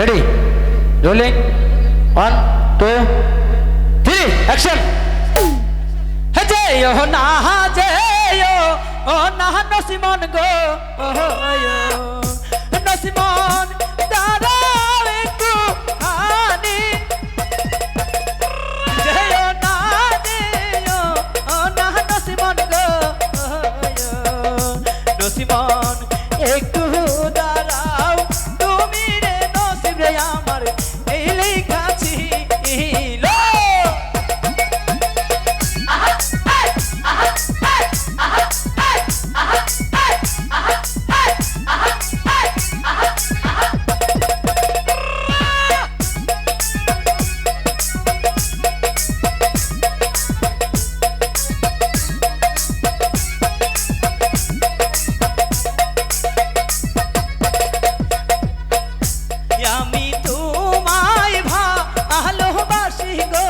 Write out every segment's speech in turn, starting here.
Ready? Rolling. 1, 2, 3. Action. Hey, oh nah, oh nah, no Simon go. Oh yo, no Simon. Dara ekku ani. Hey, oh nah, oh nah, no Simon go. Oh yo, no Simon. Ekku darao, tumi re nasib re amar ei lekha chilo. আমি তোমায় ভালোবাসি গো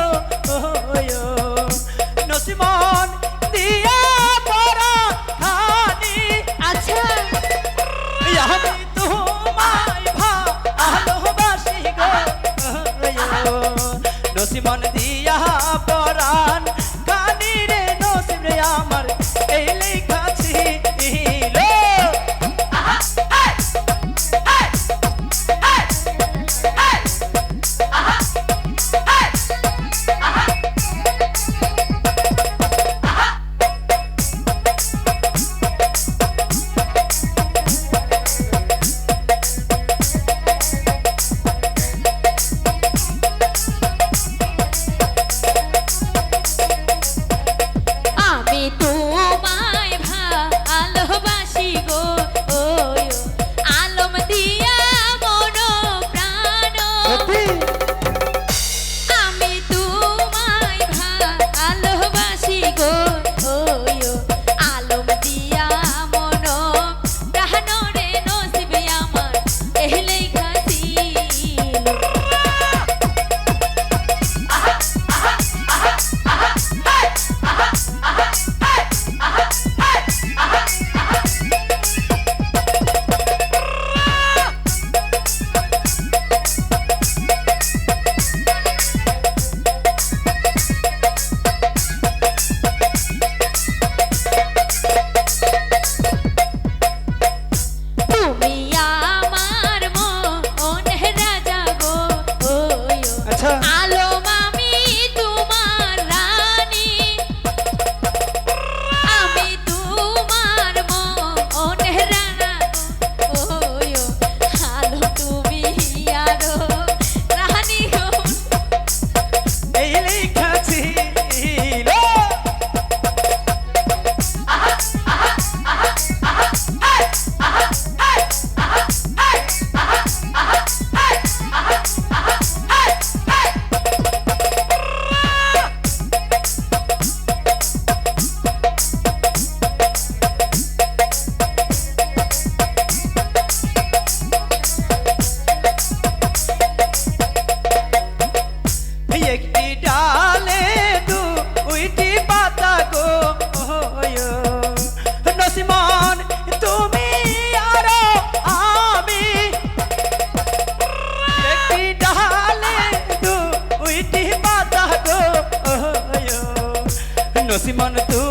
নসিমন দিয়া পরা খানি। আচ্ছা, আমি তোমায় ভালোবাসি গো নসিমন দিয়া পরান খানি রে নসিম রে আমার এই লেখা ছিল। একটি ডালে দুইটি পাতা গো নসিমন তুমি আর আমি। একটি ডালে দুইটি পাতা গো নসিমন তুমি